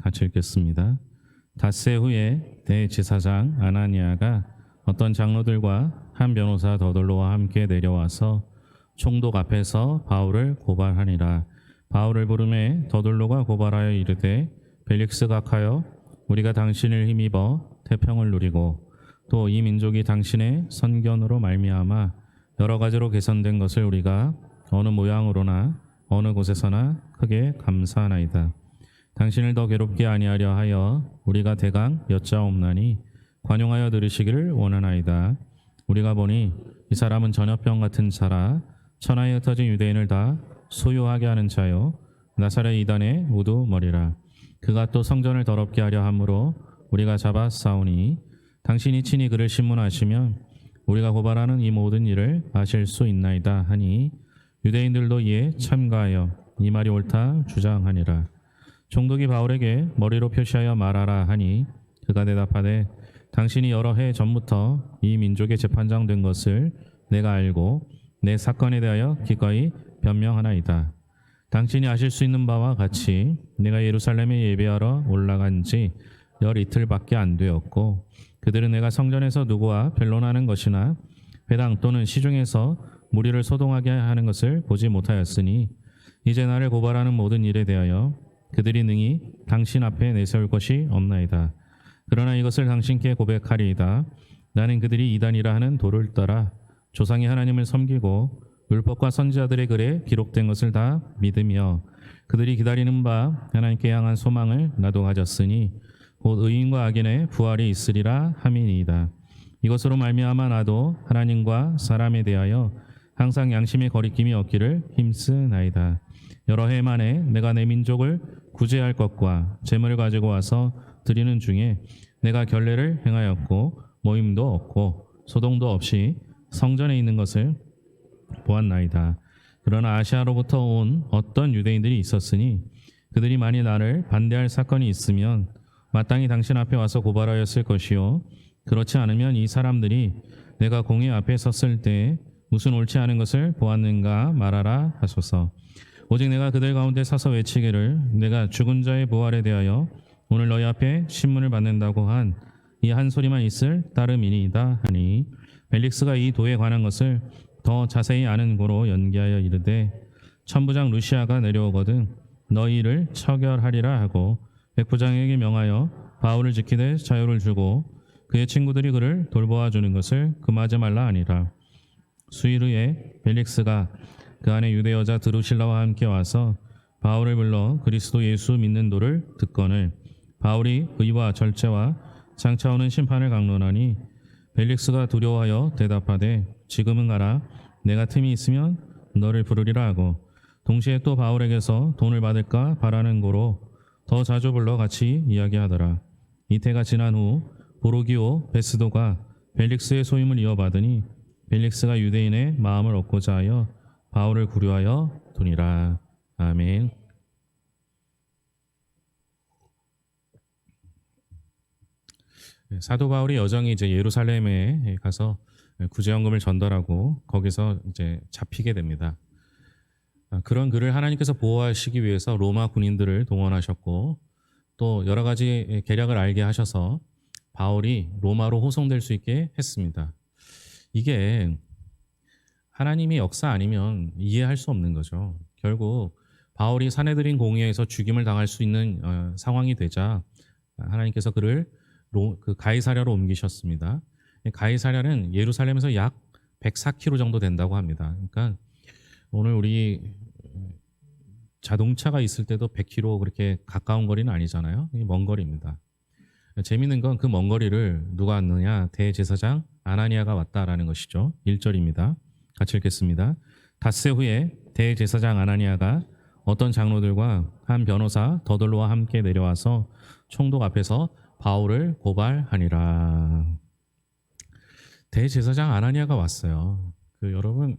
같이 읽겠습니다. 닷새 후에 대제사장 아나니아가 어떤 장로들과 한 변호사 더돌로와 함께 내려와서 총독 앞에서 바울을 고발하니라. 바울을 부르매 더돌로가 고발하여 이르되 벨릭스 각하여 우리가 당신을 힘입어 태평을 누리고 또 이 민족이 당신의 선견으로 말미암아 여러 가지로 개선된 것을 우리가 어느 모양으로나 어느 곳에서나 크게 감사하나이다. 당신을 더 괴롭게 아니하려 하여 우리가 대강 여짜옵나니 관용하여 들으시기를 원하나이다. 우리가 보니 이 사람은 전염병 같은 자라 천하에 흩어진 유대인을 다 소유하게 하는 자요 나사렛 이단의 우두머리라. 그가 또 성전을 더럽게 하려 함으로 우리가 잡아 싸우니 당신이 친히 그를 신문하시면 우리가 고발하는 이 모든 일을 아실 수 있나이다 하니 유대인들도 이에 참가하여 이 말이 옳다 주장하니라. 총독이 바울에게 머리로 표시하여 말하라 하니 그가 대답하되 당신이 여러 해 전부터 이 민족의 재판장 된 것을 내가 알고 내 사건에 대하여 기꺼이 변명하나이다. 당신이 아실 수 있는 바와 같이 내가 예루살렘에 예배하러 올라간 지 열 이틀밖에 안 되었고 그들은 내가 성전에서 누구와 변론하는 것이나 회당 또는 시중에서 무리를 소동하게 하는 것을 보지 못하였으니 이제 나를 고발하는 모든 일에 대하여 그들이 능히 당신 앞에 내세울 것이 없나이다. 그러나 이것을 당신께 고백하리이다. 나는 그들이 이단이라 하는 도를 따라 조상이 하나님을 섬기고 율법과 선지자들의 글에 기록된 것을 다 믿으며 그들이 기다리는 바 하나님께 향한 소망을 나도 가졌으니 곧 의인과 악인의 부활이 있으리라 함이니이다. 이것으로 말미암아 나도 하나님과 사람에 대하여 항상 양심의 거리낌이 없기를 힘쓰나이다. 여러 해 만에 내가 내 민족을 구제할 것과 재물을 가지고 와서 드리는 중에 내가 결례를 행하였고 모임도 없고 소동도 없이 성전에 있는 것을 보았나이다. 그러나 아시아로부터 온 어떤 유대인들이 있었으니 그들이 만일 나를 반대할 사건이 있으면 마땅히 당신 앞에 와서 고발하였을 것이요 그렇지 않으면 이 사람들이 내가 공회 앞에 섰을 때 무슨 옳지 않은 것을 보았는가 말하라 하소서. 오직 내가 그들 가운데 서서 외치기를 내가 죽은 자의 부활에 대하여 오늘 너희 앞에 신문을 받는다고 한 이 한 소리만 있을 따름이니이다 하니 벨릭스가 이 도에 관한 것을 더 자세히 아는 고로 연기하여 이르되 천부장 루시아가 내려오거든 너희 일을 처결하리라 하고 백부장에게 명하여 바울을 지키되 자유를 주고 그의 친구들이 그를 돌보아 주는 것을 금하지 말라 하니라. 수일 후에 벨릭스가 그 안에 유대 여자 드루실라와 함께 와서 바울을 불러 그리스도 예수 믿는 도를 듣거늘 바울이 의와 절제와 장차 오는 심판을 강론하니 벨릭스가 두려워하여 대답하되 지금은 가라. 내가 틈이 있으면 너를 부르리라 하고 동시에 또 바울에게서 돈을 받을까 바라는 고로 더 자주 불러 같이 이야기하더라. 이태가 지난 후 보로기오 베스도가 벨릭스의 소임을 이어받으니 벨릭스가 유대인의 마음을 얻고자 하여 바울을 구류하여 두니라. 아멘. 사도 바울이 여정이 이제 예루살렘에 가서 구제연금을 전달하고 거기서 이제 잡히게 됩니다. 그런 그를 하나님께서 보호하시기 위해서 로마 군인들을 동원하셨고 또 여러 가지 계략을 알게 하셔서 바울이 로마로 호송될 수 있게 했습니다. 이게 하나님의 역사 아니면 이해할 수 없는 거죠. 결국 바울이 사내들인 공회에서 죽임을 당할 수 있는 상황이 되자 하나님께서 그를 그 가이사랴로 옮기셨습니다. 가이사랴는 예루살렘에서 약 104km 정도 된다고 합니다. 그러니까 오늘 우리 자동차가 있을 때도 100km 그렇게 가까운 거리는 아니잖아요. 먼 거리입니다. 재미있는 건 그 먼 거리를 누가 왔느냐? 대제사장 아나니아가 왔다라는 것이죠. 1절입니다. 같이 읽겠습니다. 닷새 후에 대제사장 아나니아가 어떤 장로들과 한 변호사 더돌로와 함께 내려와서 총독 앞에서 바울을 고발하니라. 대제사장 아나니아가 왔어요. 여러분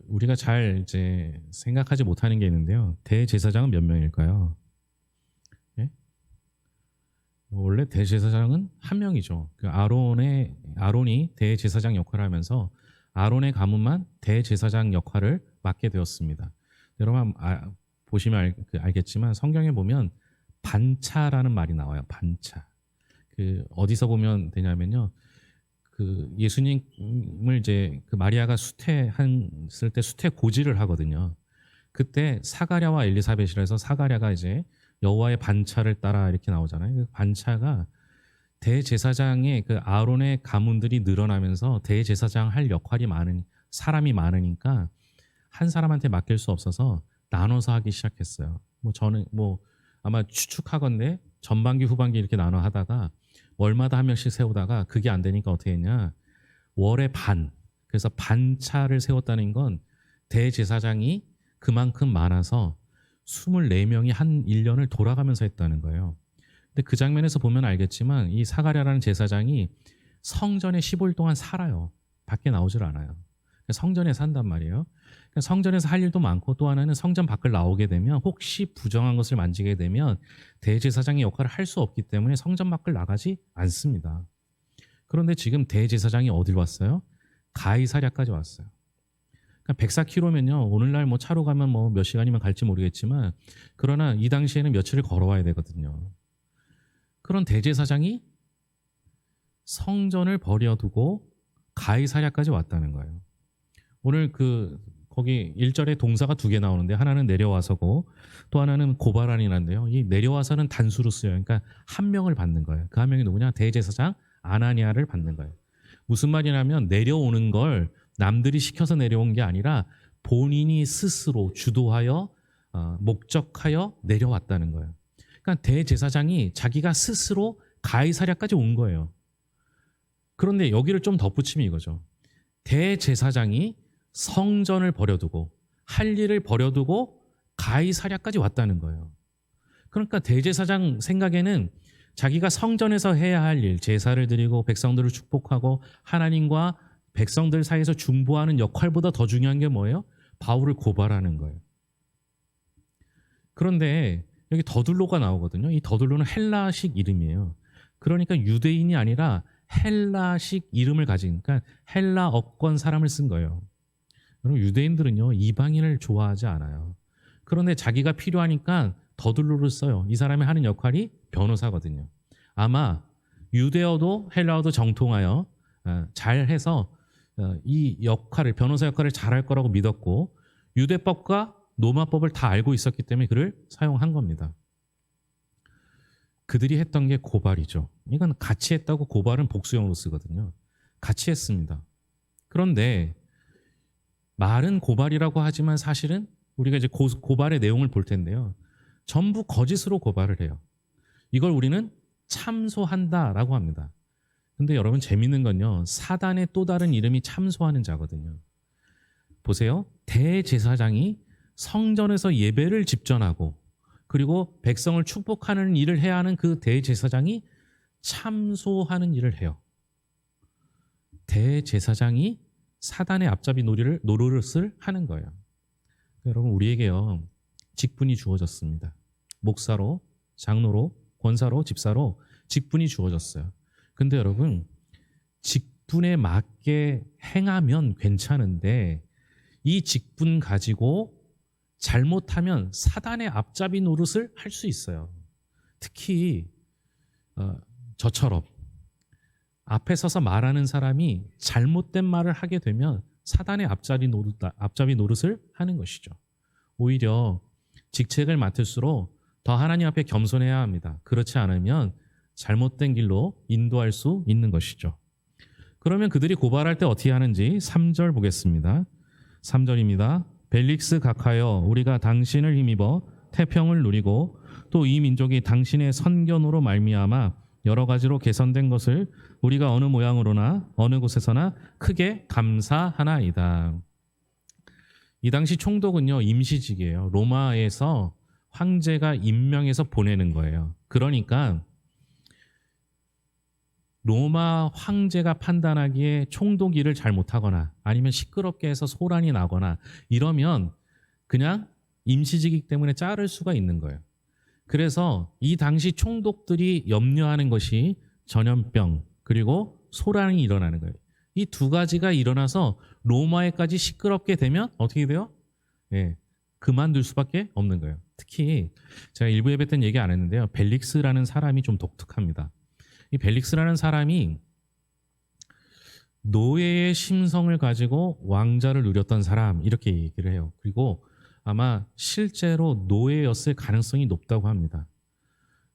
우리가 잘 이제 생각하지 못하는 게 있는데요. 대제사장은 몇 명일까요? 예? 원래 대제사장은 한 명이죠. 아론이 대제사장 역할을 하면서 아론의 가문만 대제사장 역할을 맡게 되었습니다. 여러분 보시면 알겠지만 성경에 보면 반차라는 말이 나와요. 반차. 어디서 보면 되냐면요. 예수님을 이제 마리아가 수태했을 때 수태 고지를 하거든요. 그때 사가랴와 엘리사벳이라 해서 사가랴가 이제 여호와의 반차를 따라 이렇게 나오잖아요. 그 반차가 대제사장의 아론의 가문들이 늘어나면서 대제사장 할 역할이 사람이 많으니까 한 사람한테 맡길 수 없어서 나눠서 하기 시작했어요. 저는 아마 추측하건대 전반기 후반기 이렇게 나눠 하다가 월마다 한 명씩 세우다가 그게 안 되니까 어떻게 했냐, 월의 반, 그래서 반차를 세웠다는 건 대제사장이 그만큼 많아서 24명이 한 1년을 돌아가면서 했다는 거예요. 근데 그 장면에서 보면 알겠지만 이 사가랴라는 제사장이 성전에 15일 동안 살아요. 밖에 나오질 않아요. 성전에 산단 말이에요. 성전에서 할 일도 많고, 또 하나는 성전 밖을 나오게 되면 혹시 부정한 것을 만지게 되면 대제사장의 역할을 할 수 없기 때문에 성전 밖을 나가지 않습니다. 그런데 지금 대제사장이 어딜 왔어요? 가이사랴까지 왔어요. 104km면요. 오늘날 차로 가면 몇 시간이면 갈지 모르겠지만, 그러나 이 당시에는 며칠을 걸어와야 되거든요. 그런 대제사장이 성전을 버려두고 가이사랴까지 왔다는 거예요. 오늘 거기 1절에 동사가 2개 나오는데, 하나는 내려와서고 또 하나는 고발한이란데요. 이 내려와서는 단수로 쓰여요. 그러니까 한 명을 받는 거예요. 그 한 명이 누구냐? 대제사장 아나니아를 받는 거예요. 무슨 말이냐면 내려오는 걸 남들이 시켜서 내려온 게 아니라 본인이 스스로 주도하여 목적하여 내려왔다는 거예요. 그러니까 대제사장이 자기가 스스로 가이사랴까지 온 거예요. 그런데 여기를 좀 덧붙이면 이거죠. 대제사장이 성전을 버려두고 할 일을 버려두고 가이사랴까지 왔다는 거예요. 그러니까 대제사장 생각에는 자기가 성전에서 해야 할 일, 제사를 드리고 백성들을 축복하고 하나님과 백성들 사이에서 중보하는 역할보다 더 중요한 게 뭐예요? 바울을 고발하는 거예요. 그런데 여기 더둘로가 나오거든요. 이 더둘로는 헬라식 이름이에요. 그러니까 유대인이 아니라 헬라식 이름을 가진, 그러니까 헬라 어권 사람을 쓴 거예요. 여러분, 유대인들은요 이방인을 좋아하지 않아요. 그런데 자기가 필요하니까 더둘로를 써요. 이 사람이 하는 역할이 변호사거든요. 아마 유대어도 헬라어도 정통하여 잘해서 이 역할을, 변호사 역할을 잘할 거라고 믿었고, 유대법과 로마법을 다 알고 있었기 때문에 그를 사용한 겁니다. 그들이 했던 게 고발이죠. 이건 같이 했다고, 고발은 복수형으로 쓰거든요. 같이 했습니다. 그런데 말은 고발이라고 하지만 사실은 우리가 이제 고발의 내용을 볼 텐데요. 전부 거짓으로 고발을 해요. 이걸 우리는 참소한다라고 합니다. 근데 여러분, 재밌는 건요, 사단의 또 다른 이름이 참소하는 자거든요. 보세요. 대제사장이 성전에서 예배를 집전하고 그리고 백성을 축복하는 일을 해야 하는 그 대제사장이 참소하는 일을 해요. 대제사장이 사단의 앞잡이 노릇을 하는 거예요. 여러분, 우리에게요 직분이 주어졌습니다. 목사로, 장로로, 권사로, 집사로 직분이 주어졌어요. 근데 여러분, 직분에 맞게 행하면 괜찮은데 이 직분 가지고 잘못하면 사단의 앞잡이 노릇을 할 수 있어요. 특히 저처럼 앞에 서서 말하는 사람이 잘못된 말을 하게 되면 사단의 앞잡이 노릇을 하는 것이죠. 오히려 직책을 맡을수록 더 하나님 앞에 겸손해야 합니다. 그렇지 않으면 잘못된 길로 인도할 수 있는 것이죠. 그러면 그들이 고발할 때 어떻게 하는지 3절 보겠습니다. 3절입니다. 벨릭스 각하여, 우리가 당신을 힘입어 태평을 누리고 또 이 민족이 당신의 선견으로 말미암아 여러 가지로 개선된 것을 우리가 어느 모양으로나 어느 곳에서나 크게 감사하나이다. 이 당시 총독은요 임시직이에요. 로마에서 황제가 임명해서 보내는 거예요. 그러니까 로마 황제가 판단하기에 총독 일을 잘못하거나 아니면 시끄럽게 해서 소란이 나거나 이러면 그냥 임시직이기 때문에 자를 수가 있는 거예요. 그래서 이 당시 총독들이 염려하는 것이 전염병 그리고 소란이 일어나는 거예요. 이 두 가지가 일어나서 로마에까지 시끄럽게 되면 어떻게 돼요? 그만둘 수밖에 없는 거예요. 특히 제가 일부 예배 때는 얘기 안 했는데요. 벨릭스라는 사람이 좀 독특합니다. 이 벨릭스라는 사람이 노예의 심성을 가지고 왕자를 누렸던 사람 이렇게 얘기를 해요. 그리고 아마 실제로 노예였을 가능성이 높다고 합니다.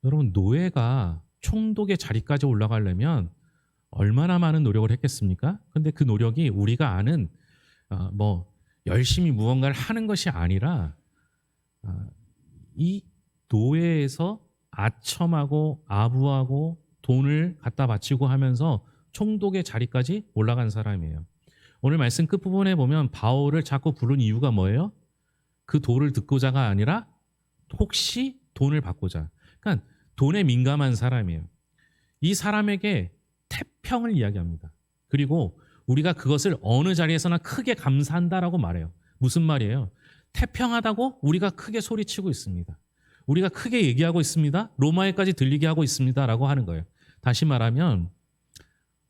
여러분, 노예가 총독의 자리까지 올라가려면 얼마나 많은 노력을 했겠습니까? 근데 그 노력이 우리가 아는 열심히 무언가를 하는 것이 아니라 이 노예에서 아첨하고 아부하고 돈을 갖다 바치고 하면서 총독의 자리까지 올라간 사람이에요. 오늘 말씀 끝부분에 보면 바울을 자꾸 부른 이유가 뭐예요? 그 도를 듣고자가 아니라 혹시 돈을 받고자. 그러니까 돈에 민감한 사람이에요. 이 사람에게 태평을 이야기합니다. 그리고 우리가 그것을 어느 자리에서나 크게 감사한다라고 말해요. 무슨 말이에요? 태평하다고 우리가 크게 소리치고 있습니다. 우리가 크게 얘기하고 있습니다. 로마에까지 들리게 하고 있습니다. 라고 하는 거예요. 다시 말하면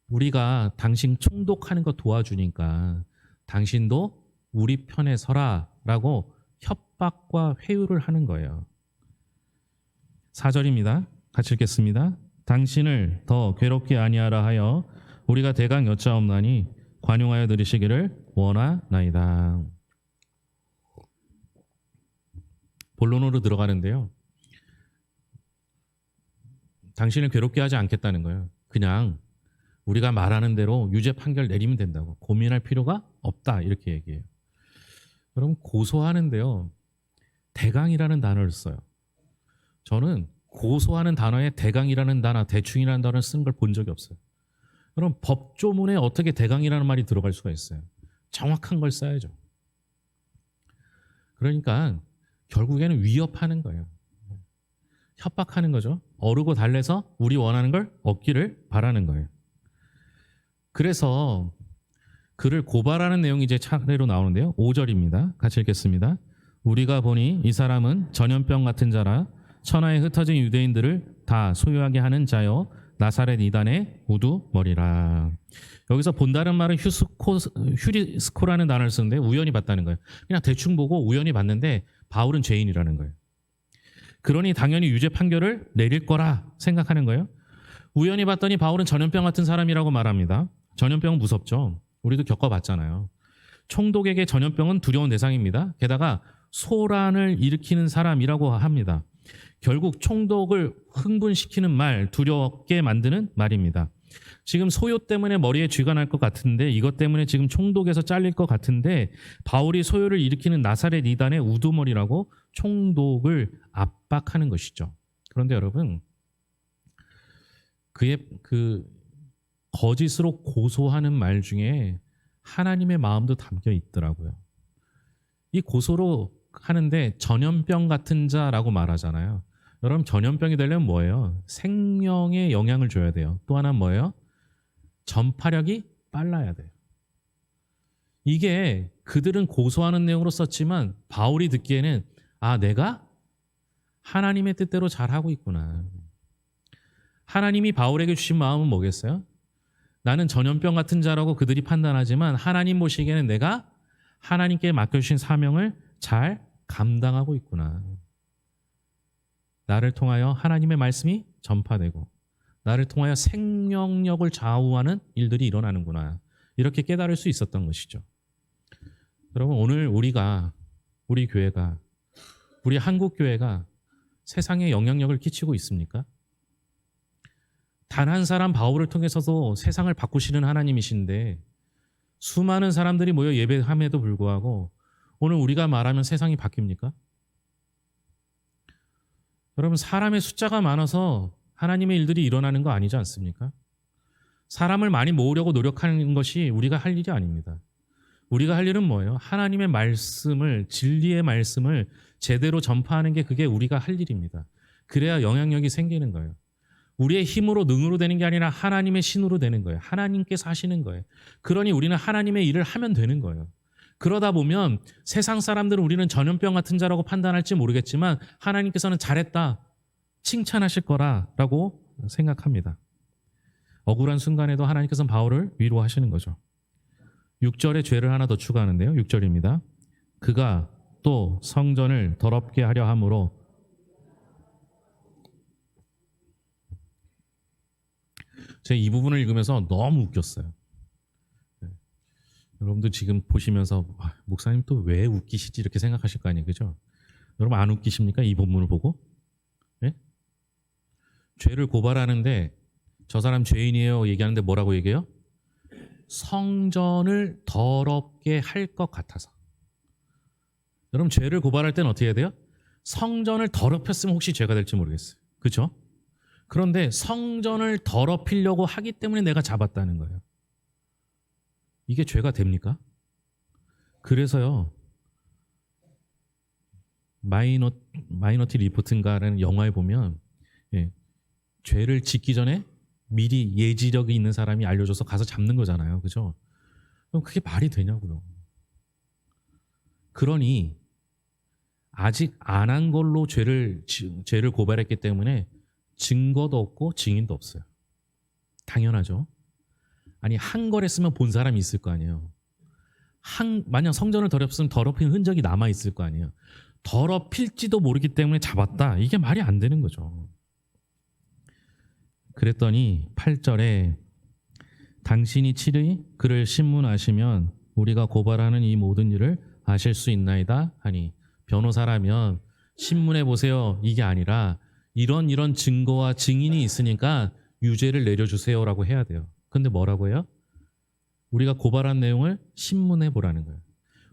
우리가 당신 총독하는 거 도와주니까 당신도 우리 편에 서라 라고 협박과 회유를 하는 거예요. 4절입니다. 같이 읽겠습니다. 당신을 더 괴롭게 아니하라 하여 우리가 대강 여짜옵나니 관용하여 들으시기를 원하나이다. 본론으로 들어가는데요. 당신을 괴롭게 하지 않겠다는 거예요. 그냥 우리가 말하는 대로 유죄 판결 내리면 된다고. 고민할 필요가 없다 이렇게 얘기해요. 여러분, 고소하는데요. 대강이라는 단어를 써요. 저는 고소하는 단어에 대강이라는 단어, 대충이라는 단어를 쓴 걸 본 적이 없어요. 그럼 법조문에 어떻게 대강이라는 말이 들어갈 수가 있어요? 정확한 걸 써야죠. 그러니까 결국에는 위협하는 거예요. 협박하는 거죠. 어르고 달래서 우리 원하는 걸 얻기를 바라는 거예요. 그래서 그를 고발하는 내용이 이제 차례로 나오는데요. 5절입니다. 같이 읽겠습니다. 우리가 보니 이 사람은 전염병 같은 자라 천하에 흩어진 유대인들을 다 소유하게 하는 자요 나사렛 이단의 우두머리라. 여기서 본다는 말은 휴리스코라는 단어를 쓰는데 우연히 봤다는 거예요. 그냥 대충 보고 우연히 봤는데 바울은 죄인이라는 거예요. 그러니 당연히 유죄 판결을 내릴 거라 생각하는 거예요. 우연히 봤더니 바울은 전염병 같은 사람이라고 말합니다. 전염병은 무섭죠. 우리도 겪어봤잖아요. 총독에게 전염병은 두려운 대상입니다. 게다가 소란을 일으키는 사람이라고 합니다. 결국 총독을 흥분시키는 말, 두렵게 만드는 말입니다. 지금 소요 때문에 머리에 쥐가 날 것 같은데 이것 때문에 지금 총독에서 잘릴 것 같은데 바울이 소요를 일으키는 나사렛 이단의 우두머리라고 총독을 압박하는 것이죠. 그런데 여러분, 그의 그 거짓으로 고소하는 말 중에 하나님의 마음도 담겨 있더라고요. 이 고소로 하는데 전염병 같은 자라고 말하잖아요. 여러분, 전염병이 되려면 뭐예요? 생명에 영향을 줘야 돼요. 또 하나 뭐예요? 전파력이 빨라야 돼요. 이게 그들은 고소하는 내용으로 썼지만 바울이 듣기에는 내가 하나님의 뜻대로 잘하고 있구나. 하나님이 바울에게 주신 마음은 뭐겠어요? 나는 전염병 같은 자라고 그들이 판단하지만 하나님 보시기에는 내가 하나님께 맡겨주신 사명을 잘 감당하고 있구나. 나를 통하여 하나님의 말씀이 전파되고 나를 통하여 생명력을 좌우하는 일들이 일어나는구나. 이렇게 깨달을 수 있었던 것이죠. 여러분, 오늘 우리 교회가, 우리 한국교회가 세상에 영향력을 끼치고 있습니까? 단 한 사람 바울을 통해서도 세상을 바꾸시는 하나님이신데 수많은 사람들이 모여 예배함에도 불구하고 오늘 우리가 말하면 세상이 바뀝니까? 여러분, 사람의 숫자가 많아서 하나님의 일들이 일어나는 거 아니지 않습니까? 사람을 많이 모으려고 노력하는 것이 우리가 할 일이 아닙니다. 우리가 할 일은 뭐예요? 하나님의 말씀을, 진리의 말씀을 제대로 전파하는 게 그게 우리가 할 일입니다. 그래야 영향력이 생기는 거예요. 우리의 힘으로 능으로 되는 게 아니라 하나님의 신으로 되는 거예요. 하나님께서 하시는 거예요. 그러니 우리는 하나님의 일을 하면 되는 거예요. 그러다 보면 세상 사람들은 우리는 전염병 같은 자라고 판단할지 모르겠지만 하나님께서는 잘했다, 칭찬하실 거라고 생각합니다. 억울한 순간에도 하나님께서는 바울을 위로하시는 거죠. 6절에 죄를 하나 더 추가하는데요. 6절입니다. 그가 또 성전을 더럽게 하려 함으로. 제가 이 부분을 읽으면서 너무 웃겼어요. 여러분들 지금 보시면서 목사님 또 왜 웃기시지 이렇게 생각하실 거 아니에요, 그죠? 여러분 안 웃기십니까? 이 본문을 보고? 네? 죄를 고발하는데 저 사람 죄인이에요 얘기하는데 뭐라고 얘기해요? 성전을 더럽게 할 것 같아서. 여러분 죄를 고발할 때는 어떻게 해야 돼요? 성전을 더럽혔으면 혹시 죄가 될지 모르겠어요. 그렇죠? 그런데 성전을 더럽히려고 하기 때문에 내가 잡았다는 거예요. 이게 죄가 됩니까? 그래서요. 마이너티 리포트인가라는 영화에 보면 죄를 짓기 전에 미리 예지력이 있는 사람이 알려줘서 가서 잡는 거잖아요. 그죠? 그럼 그게 말이 되냐고요. 그러니 아직 안 한 걸로 죄를 고발했기 때문에 증거도 없고 증인도 없어요. 당연하죠. 아니 한 거랬으면 본 사람이 있을 거 아니에요. 만약 성전을 더럽혔으면 더럽힌 흔적이 남아 있을 거 아니에요. 더럽힐지도 모르기 때문에 잡았다. 이게 말이 안 되는 거죠. 그랬더니 8절에 당신이 칠의 그를 신문하시면 우리가 고발하는 이 모든 일을 아실 수 있나이다 하니, 변호사라면 신문해 보세요 이게 아니라 이런 증거와 증인이 있으니까 유죄를 내려주세요라고 해야 돼요. 근데 뭐라고 해요? 우리가 고발한 내용을 신문해 보라는 거예요.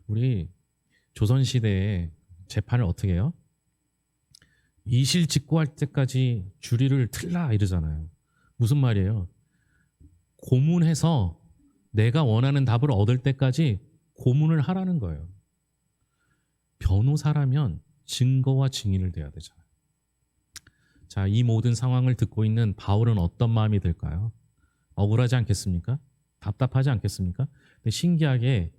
우리 조선시대에 재판을 어떻게 해요? 이실직고할 때까지 주리를 틀라 이러잖아요. 무슨 말이에요? 고문해서 내가 원하는 답을 얻을 때까지 고문을 하라는 거예요. 변호사라면 증거와 증인을 대야 되잖아요. 자, 이 모든 상황을 듣고 있는 바울은 어떤 마음이 들까요? 억울하지 않겠습니까? 답답하지 않겠습니까? 근데 신기하게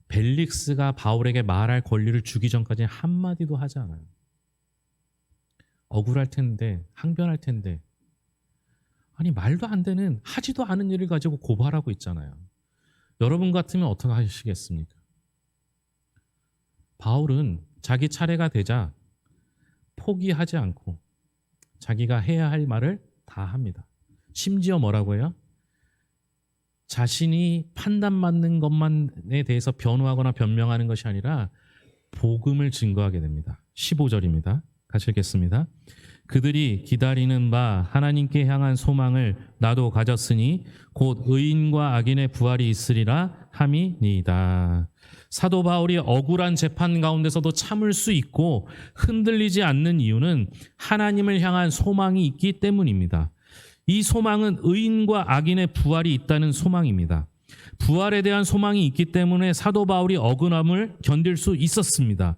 벨릭스가 바울에게 말할 권리를 주기 전까지 한마디도 하지 않아요. 억울할 텐데, 항변할 텐데, 아니 말도 안 되는 하지도 않은 일을 가지고 고발하고 있잖아요. 여러분 같으면 어떻게 하시겠습니까? 바울은 자기 차례가 되자 포기하지 않고 자기가 해야 할 말을 다 합니다. 심지어 뭐라고 해요? 자신이 판단받는 것만에 대해서 변호하거나 변명하는 것이 아니라 복음을 증거하게 됩니다. 15절입니다. 같이 읽겠습니다. 그들이 기다리는 바 하나님께 향한 소망을 나도 가졌으니 곧 의인과 악인의 부활이 있으리라 함이니이다. 사도 바울이 억울한 재판 가운데서도 참을 수 있고 흔들리지 않는 이유는 하나님을 향한 소망이 있기 때문입니다. 이 소망은 의인과 악인의 부활이 있다는 소망입니다. 부활에 대한 소망이 있기 때문에 사도 바울이 억울함을 견딜 수 있었습니다.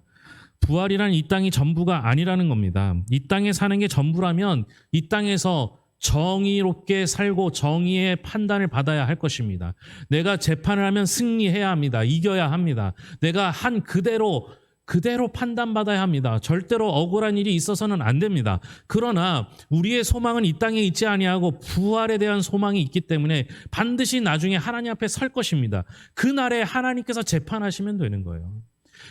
부활이란 이 땅이 전부가 아니라는 겁니다. 이 땅에 사는 게 전부라면 이 땅에서 정의롭게 살고 정의의 판단을 받아야 할 것입니다. 내가 재판을 하면 승리해야 합니다. 이겨야 합니다. 내가 한 그대로 판단받아야 합니다. 절대로 억울한 일이 있어서는 안 됩니다. 그러나 우리의 소망은 이 땅에 있지 아니하고 부활에 대한 소망이 있기 때문에 반드시 나중에 하나님 앞에 설 것입니다. 그날에 하나님께서 재판하시면 되는 거예요.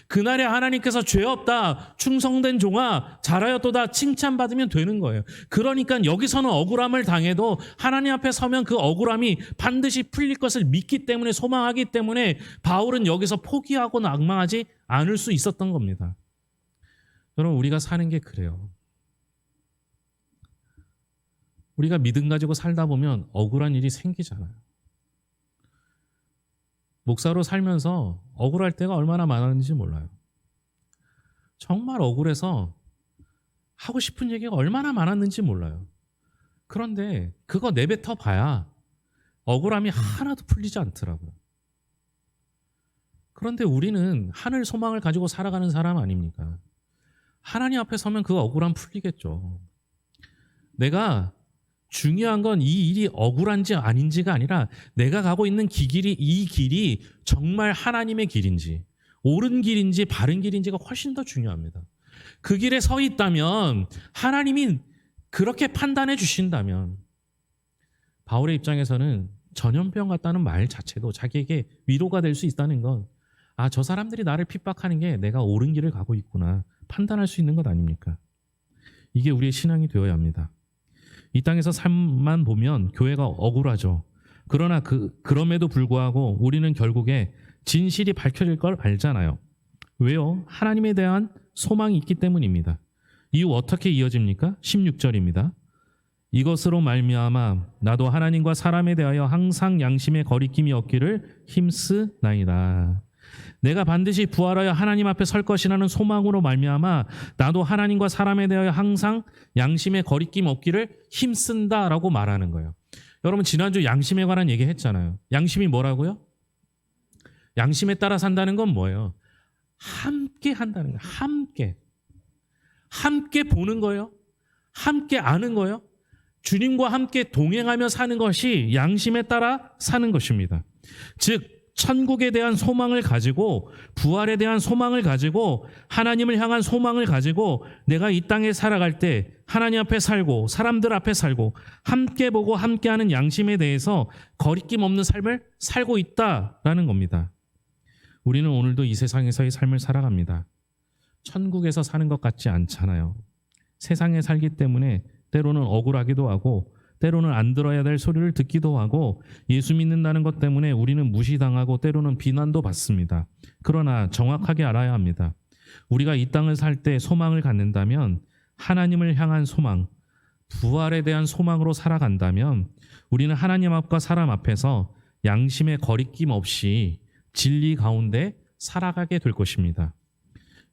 그날에 하나님께서 죄 없다 충성된 종아 잘하였도다 칭찬받으면 되는 거예요. 그러니까 여기서는 억울함을 당해도 하나님 앞에 서면 그 억울함이 반드시 풀릴 것을 믿기 때문에 소망하기 때문에 바울은 여기서 포기하고 낙망하지 않을 수 있었던 겁니다. 여러분 우리가 사는 게 그래요. 우리가 믿음 가지고 살다 보면 억울한 일이 생기잖아요. 목사로 살면서 억울할 때가 얼마나 많았는지 몰라요. 정말 억울해서 하고 싶은 얘기가 얼마나 많았는지 몰라요. 그런데 그거 내뱉어 봐야 억울함이 하나도 풀리지 않더라고요. 그런데 우리는 하늘 소망을 가지고 살아가는 사람 아닙니까? 하나님 앞에 서면 그 억울함 풀리겠죠. 내가 중요한 건 이 일이 억울한지 아닌지가 아니라 내가 가고 있는 이 길이 정말 하나님의 길인지 옳은 길인지 바른 길인지가 훨씬 더 중요합니다. 그 길에 서 있다면 하나님이 그렇게 판단해 주신다면 바울의 입장에서는 전염병 같다는 말 자체도 자기에게 위로가 될 수 있다는 건 아, 저 사람들이 나를 핍박하는 게 내가 옳은 길을 가고 있구나 판단할 수 있는 것 아닙니까? 이게 우리의 신앙이 되어야 합니다. 이 땅에서 삶만 보면 교회가 억울하죠. 그러나 그럼에도 불구하고 우리는 결국에 진실이 밝혀질 걸 알잖아요. 왜요? 하나님에 대한 소망이 있기 때문입니다. 이후 어떻게 이어집니까? 16절입니다. 이것으로 말미암아 나도 하나님과 사람에 대하여 항상 양심의 거리낌이 없기를 힘쓰나이다. 내가 반드시 부활하여 하나님 앞에 설 것이라는 소망으로 말미암아 나도 하나님과 사람에 대하여 항상 양심의 거리낌 없기를 힘쓴다라고 말하는 거예요. 여러분 지난주 양심에 관한 얘기 했잖아요. 양심이 뭐라고요? 양심에 따라 산다는 건 뭐예요? 함께 한다는 거예요. 함께 보는 거예요. 함께 아는 거예요. 주님과 함께 동행하며 사는 것이 양심에 따라 사는 것입니다. 즉 천국에 대한 소망을 가지고 부활에 대한 소망을 가지고 하나님을 향한 소망을 가지고 내가 이 땅에 살아갈 때 하나님 앞에 살고 사람들 앞에 살고 함께 보고 함께하는 양심에 대해서 거리낌 없는 삶을 살고 있다라는 겁니다. 우리는 오늘도 이 세상에서의 삶을 살아갑니다. 천국에서 사는 것 같지 않잖아요. 세상에 살기 때문에 때로는 억울하기도 하고 때로는 안 들어야 될 소리를 듣기도 하고 예수 믿는다는 것 때문에 우리는 무시당하고 때로는 비난도 받습니다. 그러나 정확하게 알아야 합니다. 우리가 이 땅을 살 때 소망을 갖는다면 하나님을 향한 소망, 부활에 대한 소망으로 살아간다면 우리는 하나님 앞과 사람 앞에서 양심의 거리낌 없이 진리 가운데 살아가게 될 것입니다.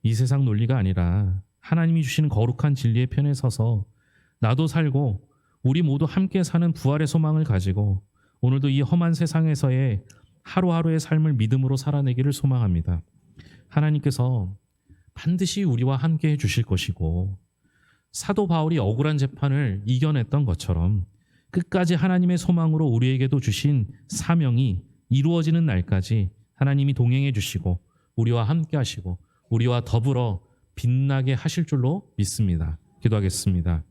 이 세상 논리가 아니라 하나님이 주시는 거룩한 진리의 편에 서서 나도 살고 우리 모두 함께 사는 부활의 소망을 가지고 오늘도 이 험한 세상에서의 하루하루의 삶을 믿음으로 살아내기를 소망합니다. 하나님께서 반드시 우리와 함께 해주실 것이고 사도 바울이 억울한 재판을 이겨냈던 것처럼 끝까지 하나님의 소망으로 우리에게도 주신 사명이 이루어지는 날까지 하나님이 동행해 주시고 우리와 함께 하시고 우리와 더불어 빛나게 하실 줄로 믿습니다. 기도하겠습니다.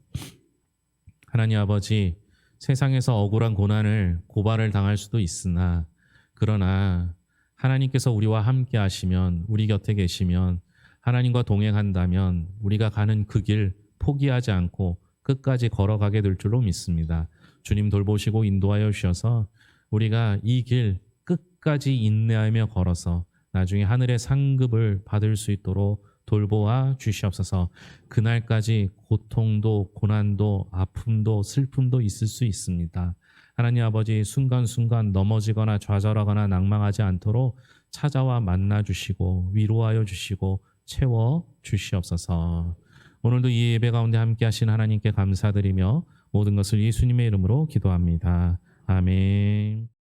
하나님 아버지, 세상에서 억울한 고난을 고발을 당할 수도 있으나 그러나 하나님께서 우리와 함께 하시면 우리 곁에 계시면 하나님과 동행한다면 우리가 가는 그 길 포기하지 않고 끝까지 걸어가게 될 줄로 믿습니다. 주님 돌보시고 인도하여 주셔서 우리가 이 길 끝까지 인내하며 걸어서 나중에 하늘의 상급을 받을 수 있도록 돌보아 주시옵소서. 그날까지 고통도 고난도 아픔도 슬픔도 있을 수 있습니다. 하나님 아버지 순간순간 넘어지거나 좌절하거나 낭망하지 않도록 찾아와 만나 주시고 위로하여 주시고 채워 주시옵소서. 오늘도 이 예배 가운데 함께 하신 하나님께 감사드리며 모든 것을 예수님의 이름으로 기도합니다. 아멘.